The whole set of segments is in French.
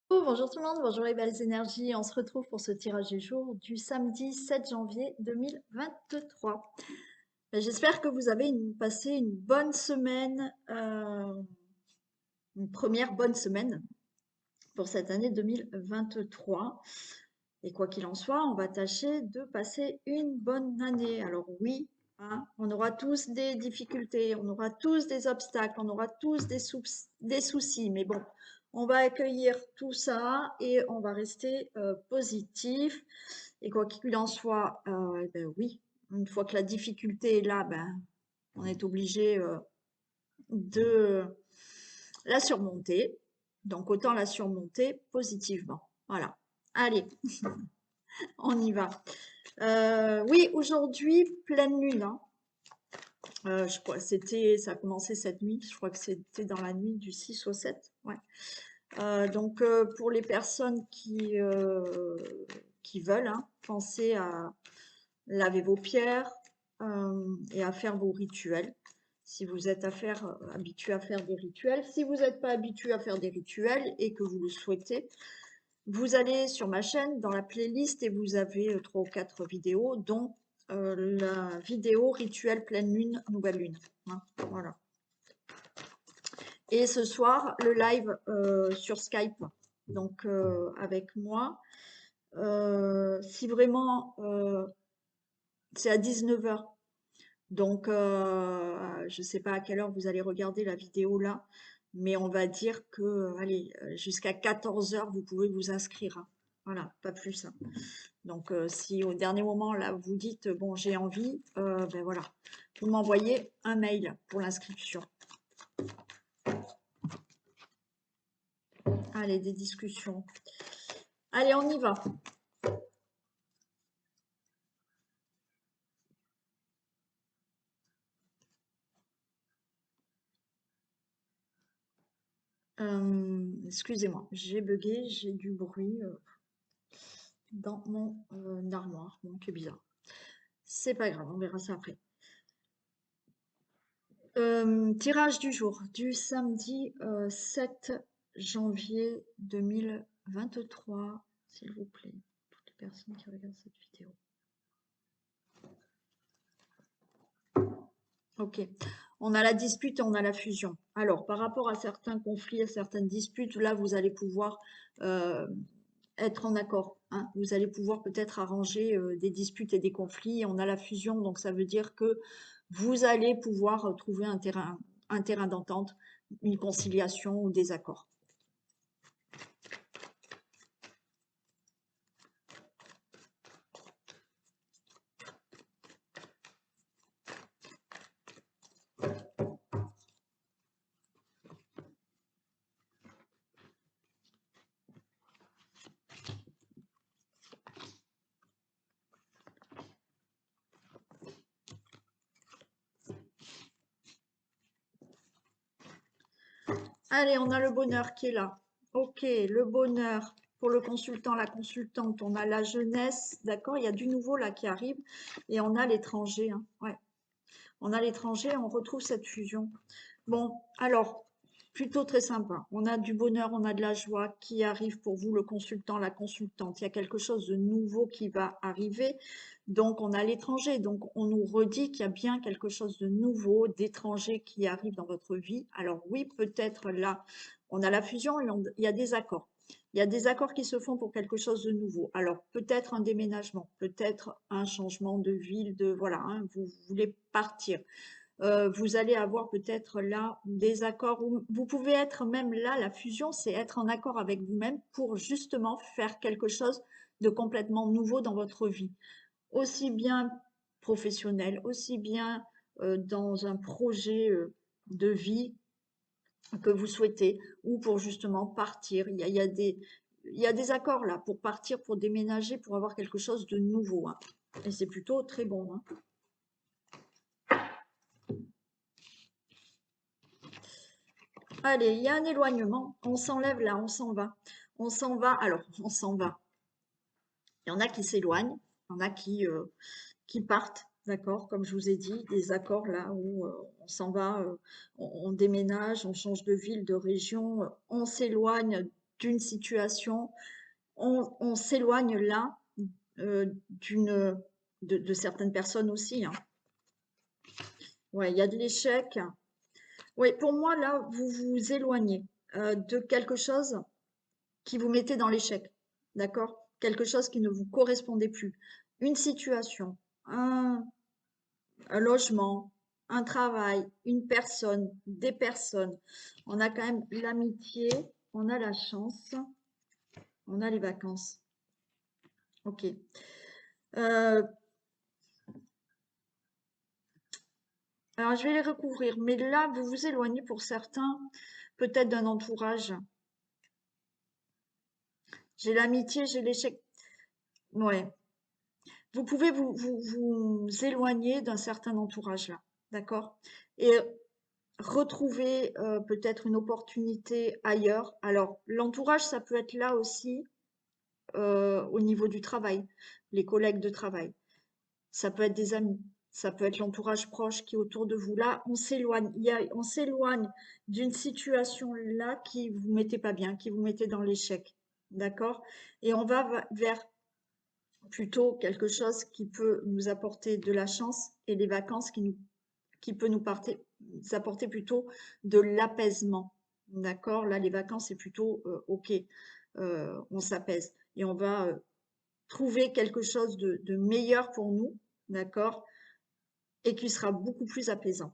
Bonjour tout le monde, bonjour les belles énergies. On se retrouve pour ce tirage du jour du samedi 7 janvier 2023. J'espère que vous avez passé une bonne semaine, une première bonne semaine pour cette année 2023. Et quoi qu'il en soit, on va tâcher de passer une bonne année. Alors oui, hein, on aura tous des difficultés, on aura tous des obstacles, on aura tous des soucis, mais bon, on va accueillir tout ça et on va rester positif. Et quoi qu'il en soit, ben oui, une fois que la difficulté est là, ben, on est obligé de la surmonter. Donc autant la surmonter positivement. Voilà. Allez, on y va. Oui, aujourd'hui, pleine lune, hein. Je crois ça a commencé cette nuit. Je crois que c'était dans la nuit du 6 au 7. Ouais. Donc, pour les personnes qui veulent, hein, pensez à laver vos pierres et à faire vos rituels. Si vous êtes habitué à faire des rituels, si vous n'êtes pas habitué à faire des rituels et que vous le souhaitez, vous allez sur ma chaîne dans la playlist et vous avez 3 ou 4 vidéos, dont la vidéo rituel pleine lune, nouvelle lune. Hein, voilà. Et ce soir, le live sur Skype, donc avec moi. Si vraiment, c'est à 19h. Donc, je ne sais pas à quelle heure vous allez regarder la vidéo là, mais on va dire que, allez, jusqu'à 14h, vous pouvez vous inscrire. Hein. Voilà, pas plus. Hein. Donc, si au dernier moment, là, vous dites, bon, j'ai envie, ben voilà, vous m'envoyez un mail pour l'inscription. Allez, des discussions. Allez, on y va. Excusez-moi, j'ai bugué, j'ai du bruit dans mon armoire. Bon, c'est bizarre. C'est pas grave, on verra ça après. Tirage du jour du samedi 7 janvier 2023, s'il vous plaît, toutes les personnes qui regardent cette vidéo. Ok, on a la dispute et on a la fusion. Alors, par rapport à certains conflits, à certaines disputes, là, vous allez pouvoir être en accord. Hein. Vous allez pouvoir peut-être arranger des disputes et des conflits. On a la fusion, donc ça veut dire que vous allez pouvoir trouver un terrain d'entente, une conciliation ou des accords. Allez, on a le bonheur qui est là. Ok, le bonheur pour le consultant, la consultante. On a la jeunesse, d'accord? Il y a du nouveau là qui arrive. Et on a l'étranger. Hein. Ouais. On a l'étranger, on retrouve cette fusion. Bon, alors, plutôt très sympa. On a du bonheur, on a de la joie qui arrive pour vous, le consultant, la consultante. Il y a quelque chose de nouveau qui va arriver. Donc, on a l'étranger. Donc, on nous redit qu'il y a bien quelque chose de nouveau, d'étranger qui arrive dans votre vie. Alors oui, peut-être là, on a la fusion et il y a des accords. Il y a des accords qui se font pour quelque chose de nouveau. Alors, peut-être un déménagement, peut-être un changement de ville, voilà, hein, vous voulez partir. Vous allez avoir peut-être là des accords. Vous pouvez être même là, la fusion, c'est être en accord avec vous-même pour justement faire quelque chose de complètement nouveau dans votre vie. Aussi bien professionnel, aussi bien dans un projet de vie que vous souhaitez ou pour justement partir. Il y a des accords là pour partir, pour déménager, pour avoir quelque chose de nouveau. Hein. Et c'est plutôt très bon. Hein. Allez, il y a un éloignement. On s'enlève là, on s'en va. On s'en va. Alors, on s'en va. Il y en a qui s'éloignent, il y en a qui partent, d'accord? Comme je vous ai dit, des accords là où on s'en va, on déménage, on change de ville, de région, on s'éloigne d'une situation, on s'éloigne là de certaines personnes aussi, hein. Ouais, il y a de l'échec. Oui, pour moi, là, vous vous éloignez de quelque chose qui vous mettait dans l'échec, d'accord? Quelque chose qui ne vous correspondait plus. Une situation, un logement, un travail, une personne, des personnes. On a quand même l'amitié, on a la chance, on a les vacances. Ok. Alors, je vais les recouvrir, mais là, vous vous éloignez pour certains, peut-être d'un entourage. J'ai l'amitié, j'ai l'échec. Ouais. Vous pouvez vous éloigner d'un certain entourage là, d'accord? Et retrouver peut-être une opportunité ailleurs. Alors, l'entourage, ça peut être là aussi au niveau du travail, les collègues de travail. Ça peut être des amis, ça peut être l'entourage proche qui est autour de vous. Là, on s'éloigne. On s'éloigne d'une situation là qui vous mettait pas bien, qui vous mettait dans l'échec, d'accord? Et on va vers plutôt quelque chose qui peut nous apporter de la chance et les vacances qui peut nous apporter plutôt de l'apaisement. D'accord? Là, les vacances, c'est plutôt OK, on s'apaise et on va trouver quelque chose de meilleur pour nous, d'accord? Et qui sera beaucoup plus apaisant.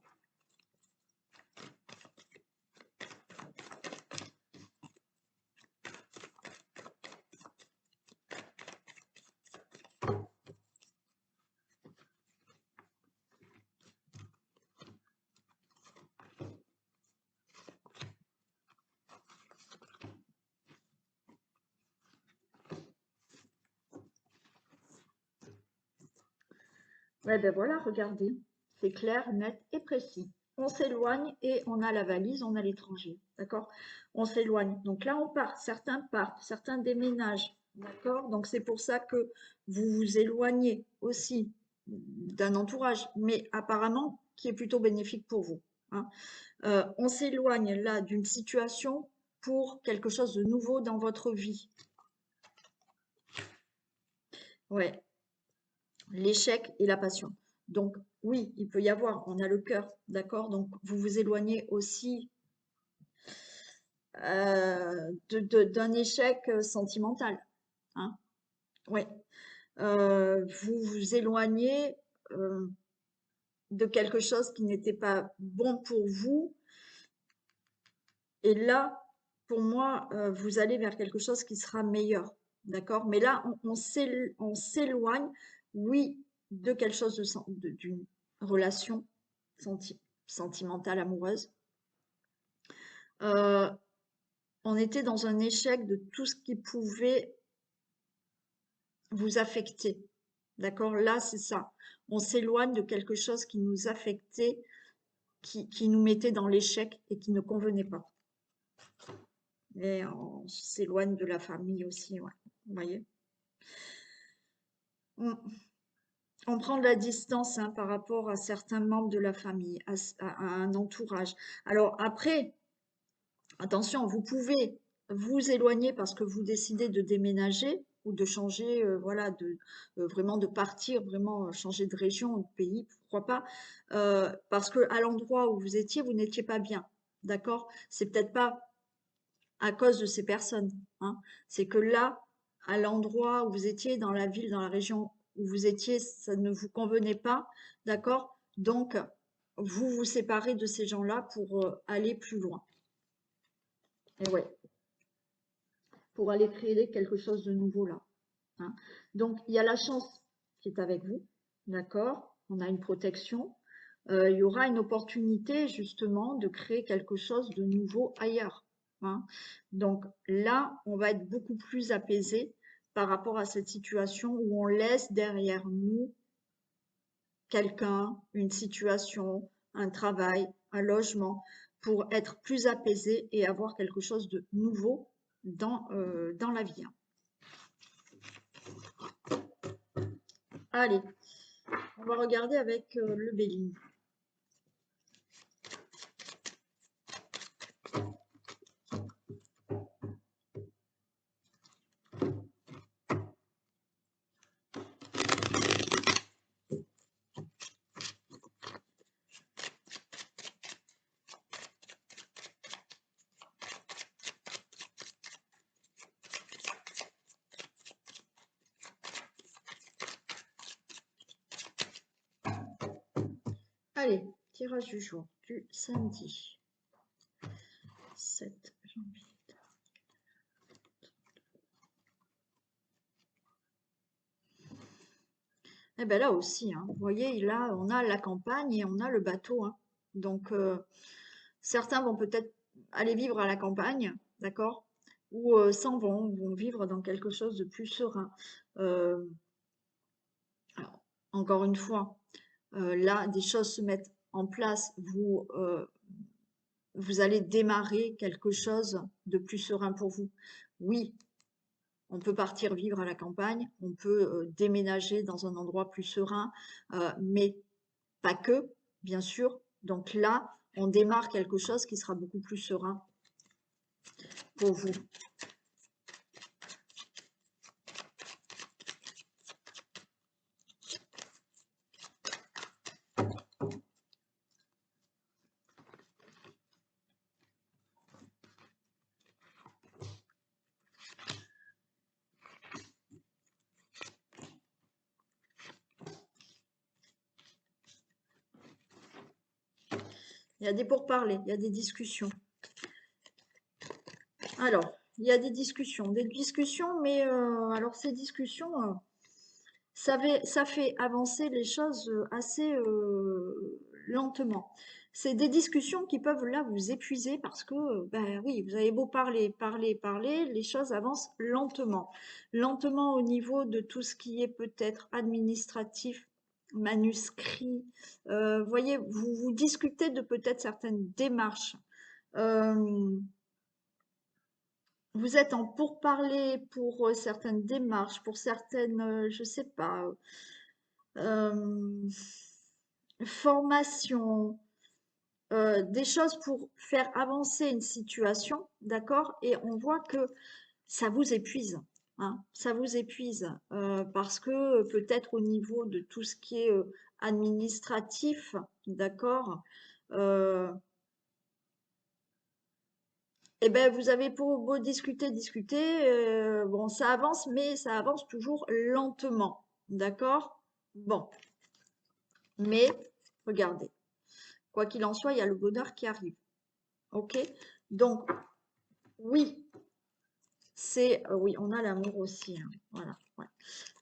Ouais, ben voilà, regardez, c'est clair, net et précis. On s'éloigne et on a la valise, on a l'étranger, d'accord? On s'éloigne. Donc là, on part. Certains partent, certains déménagent, d'accord? Donc c'est pour ça que vous vous éloignez aussi d'un entourage, mais apparemment qui est plutôt bénéfique pour vous, hein. On s'éloigne là d'une situation pour quelque chose de nouveau dans votre vie. Ouais, l'échec et la passion. Donc oui, il peut y avoir, on a le cœur, d'accord? Donc vous vous éloignez aussi d'un échec sentimental, hein? Ouais. Vous vous éloignez de quelque chose qui n'était pas bon pour vous. Et là, pour moi, vous allez vers quelque chose qui sera meilleur, d'accord? Mais là, on s'éloigne, oui, de quelque chose d'une relation sentimentale, amoureuse. Euh, on était dans un échec de tout ce qui pouvait vous affecter, d'accord? Là, c'est ça. On s'éloigne de quelque chose qui nous affectait, qui nous mettait dans l'échec et qui ne convenait pas. Et on s'éloigne de la famille aussi, ouais. Vous voyez? On prend de la distance hein, par rapport à certains membres de la famille, à un entourage. Alors après, attention, vous pouvez vous éloigner parce que vous décidez de déménager ou de changer, voilà, vraiment de partir, vraiment changer de région ou de pays, pourquoi pas, parce que à l'endroit où vous étiez, vous n'étiez pas bien, d'accord? C'est peut-être pas à cause de ces personnes, hein. C'est que là, à l'endroit où vous étiez, dans la ville, dans la région où vous étiez, ça ne vous convenait pas, d'accord? Donc, vous vous séparez de ces gens-là pour aller plus loin. Et ouais, pour aller créer quelque chose de nouveau là, hein. Donc, il y a la chance qui est avec vous, d'accord? On a une protection. Il y aura une opportunité justement de créer quelque chose de nouveau ailleurs, hein. Donc là, on va être beaucoup plus apaisé par rapport à cette situation où on laisse derrière nous quelqu'un, une situation, un travail, un logement, pour être plus apaisé et avoir quelque chose de nouveau dans la vie, hein. Allez, on va regarder avec le Béline. Allez, tirage du jour du samedi 7 janvier. Eh bien là aussi, hein, vous voyez, là, on a la campagne et on a le bateau, hein. Donc, certains vont peut-être aller vivre à la campagne, d'accord? Ou vont vivre dans quelque chose de plus serein. Euh, alors, encore une fois, là, des choses se mettent en place. Vous allez démarrer quelque chose de plus serein pour vous. Oui, on peut partir vivre à la campagne, on peut déménager dans un endroit plus serein, mais pas que, bien sûr. Donc là, on démarre quelque chose qui sera beaucoup plus serein pour vous. Il y a des pourparlers, il y a des discussions. Alors, il y a des discussions, mais alors ces discussions, ça fait avancer les choses assez lentement. C'est des discussions qui peuvent là vous épuiser parce que, ben oui, vous avez beau parler, parler, parler, les choses avancent lentement. Lentement au niveau de tout ce qui est peut-être administratif, manuscrit. Voyez, vous discutez de peut-être certaines démarches. Euh, Vous êtes en pourparlers pour certaines démarches, pour certaines, je sais pas, euh, formations, des choses pour faire avancer une situation, d'accord? Et on voit que ça vous épuise, hein, ça vous épuise parce que peut-être au niveau de tout ce qui est administratif, d'accord? euh, Eh ben, vous avez beau discuter, discuter, bon, ça avance, mais ça avance toujours lentement, d'accord? Bon, mais regardez, quoi qu'il en soit, il y a le bonheur qui arrive, ok? Donc, oui, oui, on a l'amour aussi, hein, voilà, ouais.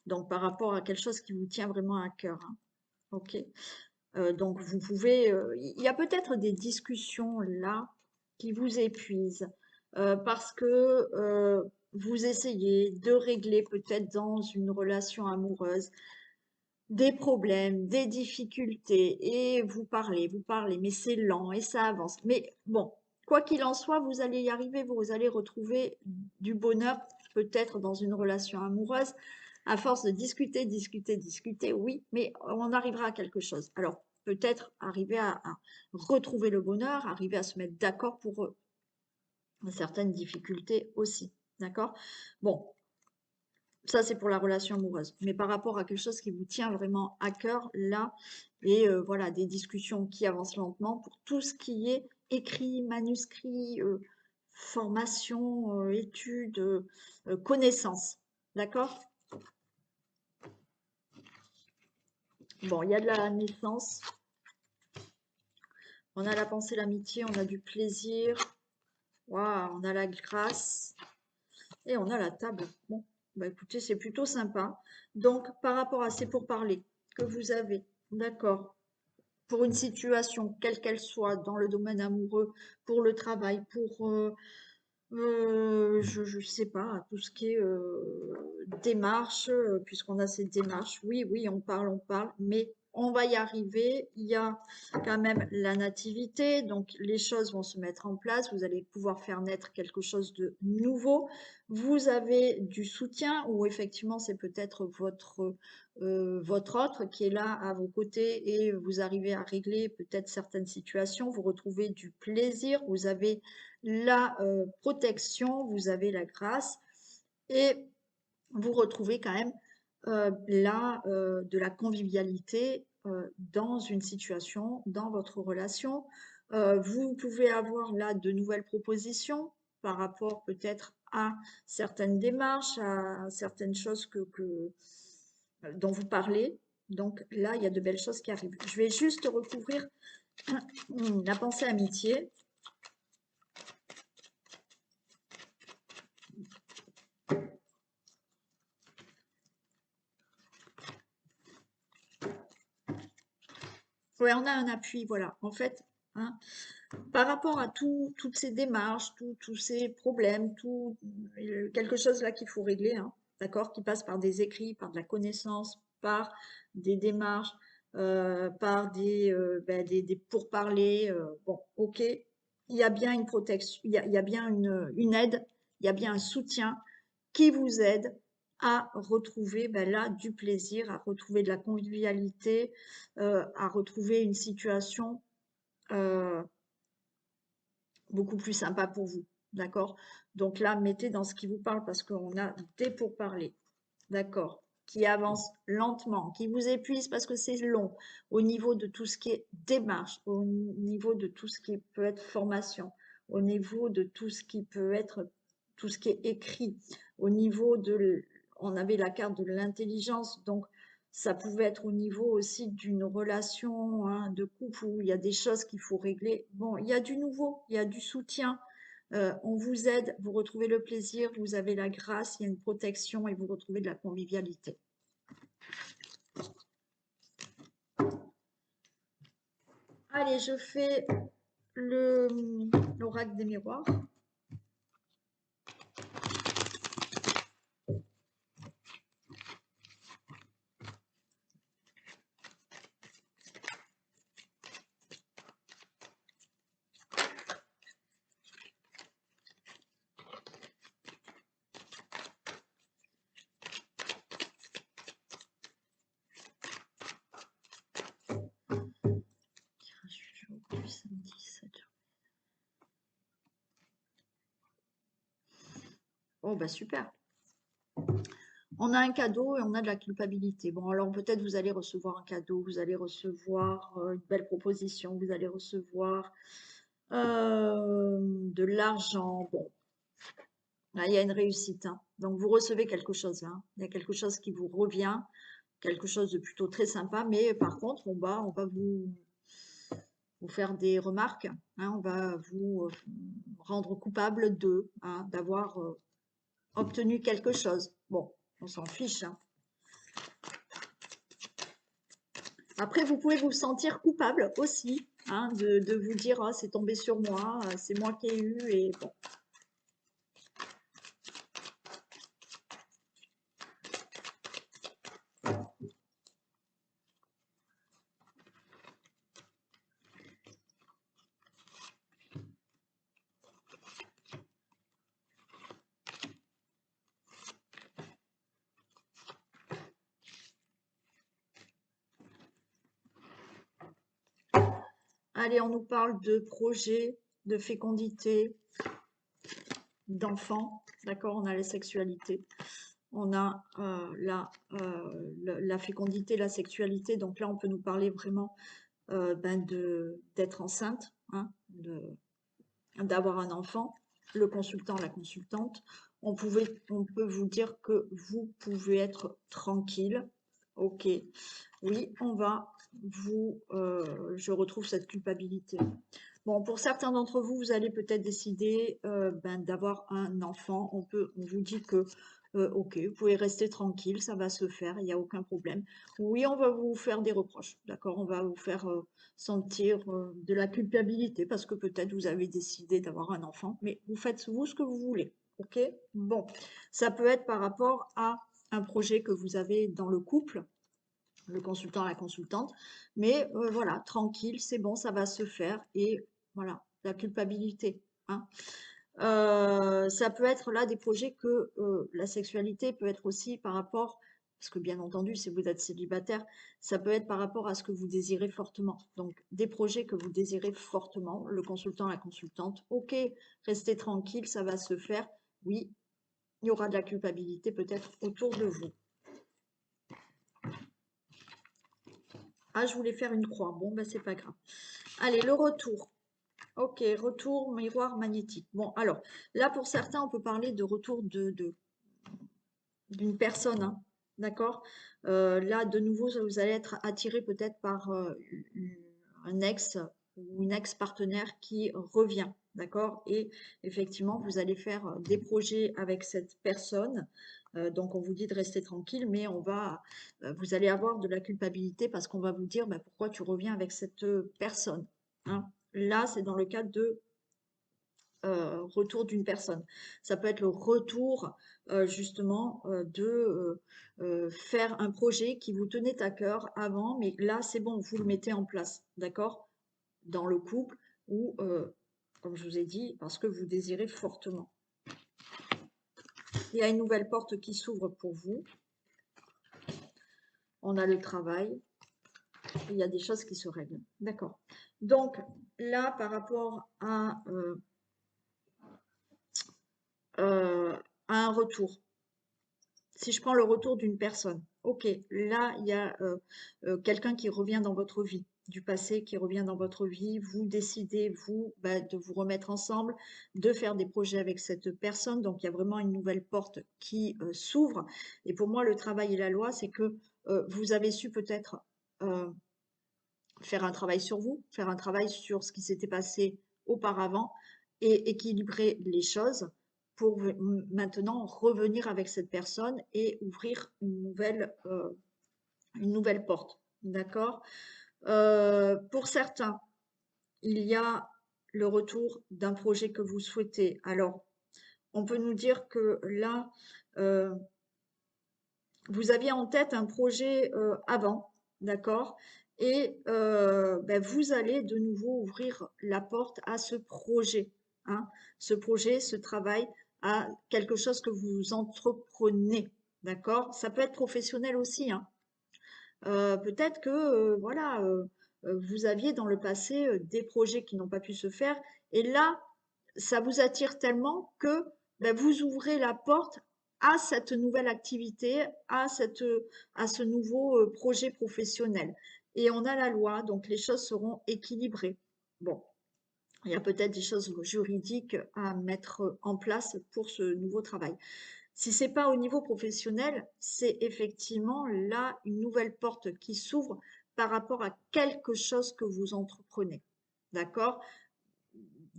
Donc, par rapport à quelque chose qui vous tient vraiment à cœur, hein, ok? Donc, vous pouvez, il y a peut-être des discussions là qui vous épuisent parce que vous essayez de régler peut-être dans une relation amoureuse des problèmes, des difficultés et vous parlez, mais c'est lent et ça avance. Mais bon, quoi qu'il en soit, vous allez y arriver, vous allez retrouver du bonheur peut-être dans une relation amoureuse à force de discuter, discuter, discuter, oui, mais on arrivera à quelque chose. Alors, peut-être arriver à retrouver le bonheur, arriver à se mettre d'accord pour certaines difficultés aussi. D'accord? Bon, ça, c'est pour la relation amoureuse. Mais par rapport à quelque chose qui vous tient vraiment à cœur, là, et voilà, des discussions qui avancent lentement pour tout ce qui est écrit, manuscrit, formation, études, connaissances. D'accord? Bon, il y a de la naissance, on a la pensée, l'amitié, on a du plaisir, waouh, on a la grâce et on a la table. Bon, bah écoutez, c'est plutôt sympa. Donc, par rapport à ces pourparlers que vous avez, d'accord, pour une situation, quelle qu'elle soit, dans le domaine amoureux, pour le travail, pour, je sais pas, tout ce qui est démarche, puisqu'on a cette démarche, oui, oui, on parle, mais on va y arriver. Il y a quand même la nativité, donc les choses vont se mettre en place. Vous allez pouvoir faire naître quelque chose de nouveau. Vous avez du soutien, ou effectivement, c'est peut-être votre autre qui est là à vos côtés et vous arrivez à régler peut-être certaines situations. Vous retrouvez du plaisir, vous avez la protection, vous avez la grâce et vous retrouvez quand même de la convivialité dans une situation, dans votre relation. Vous pouvez avoir là de nouvelles propositions par rapport peut-être à certaines démarches, à certaines choses dont vous parlez. Donc là, il y a de belles choses qui arrivent. Je vais juste recouvrir la pensée amitié. Oui, on a un appui, voilà. En fait, hein, par rapport à toutes ces démarches, tous ces problèmes, quelque chose là qu'il faut régler, hein, d'accord, qui passe par des écrits, par de la connaissance, par des démarches, par des pourparlers. Bon, ok, il y a bien une protection, il y a bien une aide, il y a bien un soutien qui vous aide à retrouver là du plaisir, à retrouver de la convivialité, à retrouver une situation euh, beaucoup plus sympa pour vous. D'accord? Donc là, mettez dans ce qui vous parle parce qu'on a des pourparlers. D'accord? Qui avancent lentement, qui vous épuisent parce que c'est long au niveau de tout ce qui est démarche, au niveau de tout ce qui peut être formation, au niveau de tout ce qui peut être tout ce qui est écrit, au niveau on avait la carte de l'intelligence, donc ça pouvait être au niveau aussi d'une relation hein, de couple où il y a des choses qu'il faut régler. Bon, il y a du nouveau, il y a du soutien. On vous aide, vous retrouvez le plaisir, vous avez la grâce, il y a une protection et vous retrouvez de la convivialité. Allez, je fais l'oracle des miroirs. Oh bah super. On a un cadeau et on a de la culpabilité. Bon, alors peut-être vous allez recevoir un cadeau, vous allez recevoir une belle proposition, vous allez recevoir de l'argent. Bon, là, il y a une réussite. Hein. Donc vous recevez quelque chose là. Hein. Il y a quelque chose qui vous revient, quelque chose de plutôt très sympa. Mais par contre, on va vous faire des remarques. Hein. On va vous rendre coupable hein, d'avoir obtenu quelque chose. Bon, on s'en fiche. Hein. Après, vous pouvez vous sentir coupable aussi, hein, de vous dire oh, c'est tombé sur moi, c'est moi qui ai eu, et bon. Allez, on nous parle de projets, de fécondité, d'enfants, d'accord? On a la sexualité, on a la fécondité, la sexualité, donc là on peut nous parler vraiment d'être enceinte, hein, d'avoir un enfant, le consultant, la consultante. On peut vous dire que vous pouvez être tranquille. Ok, oui, je retrouve cette culpabilité. Bon, pour certains d'entre vous, vous allez peut-être décider d'avoir un enfant. On vous dit que, ok, vous pouvez rester tranquille, ça va se faire, il n'y a aucun problème. Oui, on va vous faire des reproches, d'accord? On va vous faire sentir de la culpabilité parce que peut-être vous avez décidé d'avoir un enfant, mais vous faites vous ce que vous voulez, ok? Bon, ça peut être par rapport à un projet que vous avez dans le couple, le consultant, la consultante, mais voilà, tranquille, c'est bon, ça va se faire et voilà, la culpabilité. Hein. Ça peut être là des projets que la sexualité peut être aussi par rapport, parce que bien entendu, si vous êtes célibataire, ça peut être par rapport à ce que vous désirez fortement. Donc, des projets que vous désirez fortement, le consultant, la consultante, ok, restez tranquille, ça va se faire. Oui, il y aura de la culpabilité peut-être autour de vous. Ah, je voulais faire une croix. Bon, ben c'est pas grave. Allez, le retour. Ok, retour miroir magnétique. Bon, alors, là, pour certains, on peut parler de retour d'une personne. Hein. d'accord? Là, de nouveau, vous allez être attiré peut-être par un ex ou une ex-partenaire qui revient, d'accord? Et effectivement, vous allez faire des projets avec cette personne. Donc, on vous dit de rester tranquille, mais vous allez avoir de la culpabilité parce qu'on va vous dire, bah, pourquoi tu reviens avec cette personne, hein? Là, c'est dans le cadre de retour d'une personne. Ça peut être le retour justement faire un projet qui vous tenait à cœur avant, mais là c'est bon, vous le mettez en place, d'accord? Dans le couple ou, comme je vous ai dit, parce que vous désirez fortement. Il y a une nouvelle porte qui s'ouvre pour vous. On a le travail. Il y a des choses qui se règlent. D'accord. Donc là, par rapport à un retour, si je prends le retour d'une personne, ok, là, il y a quelqu'un qui revient dans votre vie, du passé qui revient dans votre vie, vous décidez, vous, bah, de vous remettre ensemble, de faire des projets avec cette personne, donc il y a vraiment une nouvelle porte qui s'ouvre. Et pour moi, le travail et la loi, c'est que vous avez su peut-être euh, faire un travail sur vous, faire un travail sur ce qui s'était passé auparavant et équilibrer les choses pour maintenant revenir avec cette personne et ouvrir une nouvelle porte. D'accord? Pour certains, il y a le retour d'un projet que vous souhaitez. Alors, on peut nous dire que là, euh, vous aviez en tête un projet avant, d'accord? Et ben, vous allez de nouveau ouvrir la porte à ce projet, hein? Ce projet, ce travail, à quelque chose que vous entreprenez, d'accord? Ça peut être professionnel aussi, hein. Peut-être que voilà, vous aviez dans le passé des projets qui n'ont pas pu se faire, et là, ça vous attire tellement que ben, vous ouvrez la porte à cette nouvelle activité, à ce nouveau projet professionnel. Et on a la loi, donc les choses seront équilibrées. Bon, il y a peut-être des choses juridiques à mettre en place pour ce nouveau travail. Si c'est pas au niveau professionnel, c'est effectivement là une nouvelle porte qui s'ouvre par rapport à quelque chose que vous entreprenez. D'accord?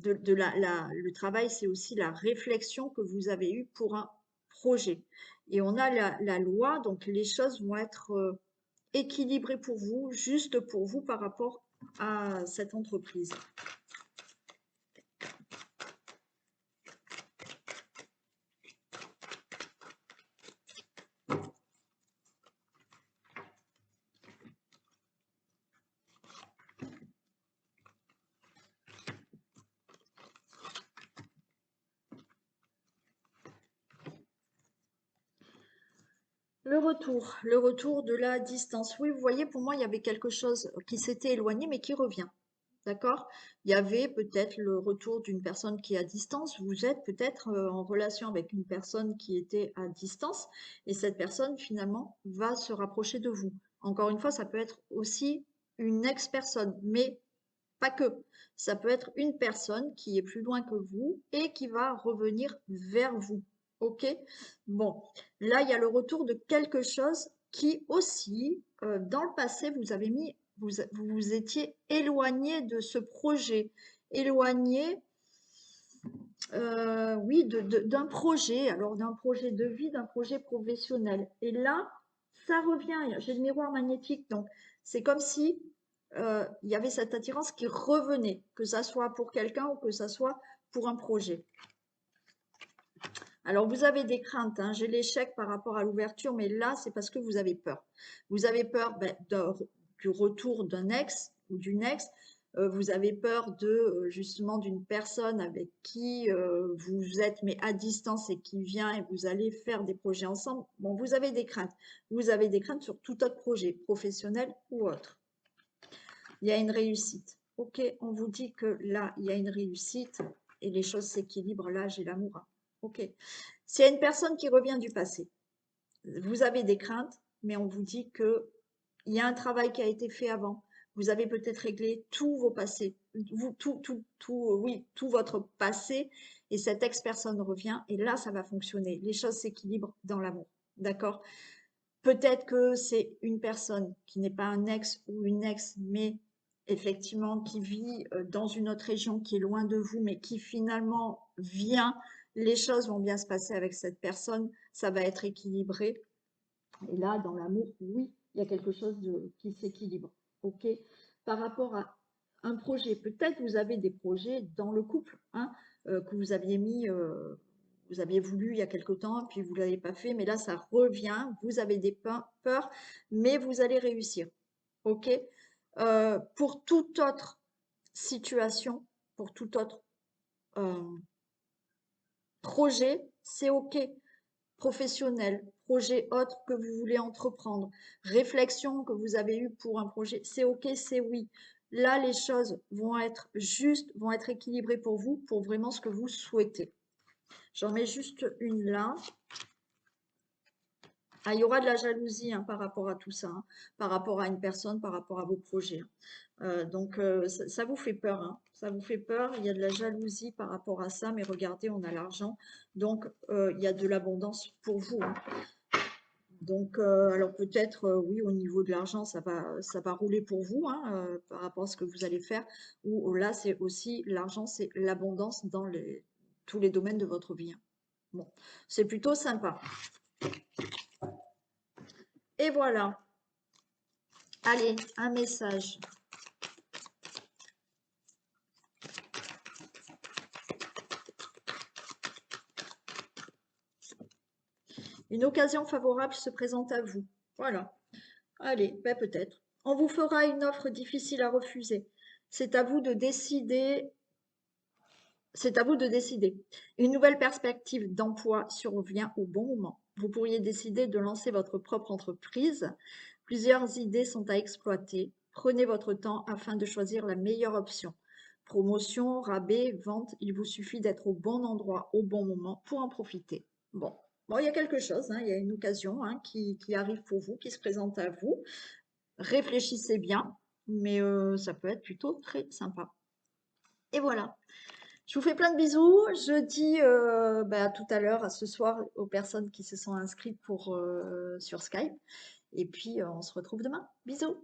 Le travail, c'est aussi la réflexion que vous avez eue pour un projet. Et on a la loi, donc les choses vont être équilibrées pour vous, juste pour vous par rapport à cette entreprise. Le retour de la distance. Oui, vous voyez, pour moi, il y avait quelque chose qui s'était éloigné, mais qui revient. D'accord? Il y avait peut-être le retour d'une personne qui est à distance. Vous êtes peut-être en relation avec une personne qui était à distance, et cette personne, finalement, va se rapprocher de vous. Encore une fois, ça peut être aussi une ex-personne, mais pas que. Ça peut être une personne qui est plus loin que vous et qui va revenir vers vous. OK? Bon, là, il y a le retour de quelque chose qui aussi, dans le passé, vous vous étiez éloigné de ce projet, éloigné, oui, d'un projet, alors d'un projet de vie, d'un projet professionnel. Et là, ça revient. J'ai le miroir magnétique, donc c'est comme si il y avait cette attirance qui revenait, que ça soit pour quelqu'un ou que ça soit pour un projet. Alors, vous avez des craintes, hein. J'ai l'échec par rapport à l'ouverture, mais là, c'est parce que vous avez peur. Vous avez peur ben, du retour d'un ex ou d'une ex. Vous avez peur de justement d'une personne avec qui vous êtes mais à distance et qui vient et vous allez faire des projets ensemble. Bon, vous avez des craintes. Vous avez des craintes sur tout autre projet, professionnel ou autre. Il y a une réussite. Ok, on vous dit que là, il y a une réussite et les choses s'équilibrent. Là, j'ai l'amour. Ok. S'il y a une personne qui revient du passé, vous avez des craintes, mais on vous dit que il y a un travail qui a été fait avant. Vous avez peut-être réglé tous vos passés, oui, tout votre passé, et cette ex-personne revient, et là, ça va fonctionner. Les choses s'équilibrent dans l'amour. D'accord? Peut-être que c'est une personne qui n'est pas un ex ou une ex, mais effectivement qui vit dans une autre région qui est loin de vous, mais qui finalement vient. Les choses vont bien se passer avec cette personne, ça va être équilibré. Et là, dans l'amour, oui, il y a quelque chose qui s'équilibre. OK? Par rapport à un projet, peut-être vous avez des projets dans le couple, hein, que vous aviez mis, vous aviez voulu il y a quelque temps, puis vous ne l'avez pas fait, mais là, ça revient. Vous avez des peurs, mais vous allez réussir. OK? Pour toute autre situation, pour tout autre euh, projet, c'est OK. Professionnel, projet autre que vous voulez entreprendre, réflexion que vous avez eue pour un projet, c'est OK, c'est oui. Là, les choses vont être justes, vont être équilibrées pour vous, pour vraiment ce que vous souhaitez. J'en mets juste une là. Ah, il y aura de la jalousie hein, par rapport à tout ça, hein, par rapport à une personne, par rapport à vos projets. Donc, ça vous fait peur, hein, ça vous fait peur. Il y a de la jalousie par rapport à ça, mais regardez, on a l'argent. Donc, il y a de l'abondance pour vous. Hein. Donc, alors peut-être, oui, au niveau de l'argent, ça va rouler pour vous hein, par rapport à ce que vous allez faire. Ou là, c'est aussi l'argent, c'est l'abondance dans tous les domaines de votre vie. Hein. Bon, c'est plutôt sympa. Et voilà. Allez, un message. Une occasion favorable se présente à vous. Voilà. Allez, ben peut-être. On vous fera une offre difficile à refuser. C'est à vous de décider. C'est à vous de décider. Une nouvelle perspective d'emploi survient au bon moment. Vous pourriez décider de lancer votre propre entreprise. Plusieurs idées sont à exploiter. Prenez votre temps afin de choisir la meilleure option. Promotion, rabais, vente, il vous suffit d'être au bon endroit au bon moment pour en profiter. Bon, il y a quelque chose, hein, il y a une occasion hein, qui arrive pour vous, qui se présente à vous. Réfléchissez bien, mais ça peut être plutôt très sympa. Et voilà. Je vous fais plein de bisous. Je dis à tout à l'heure, à ce soir, aux personnes qui se sont inscrites sur Skype. Et puis, on se retrouve demain. Bisous.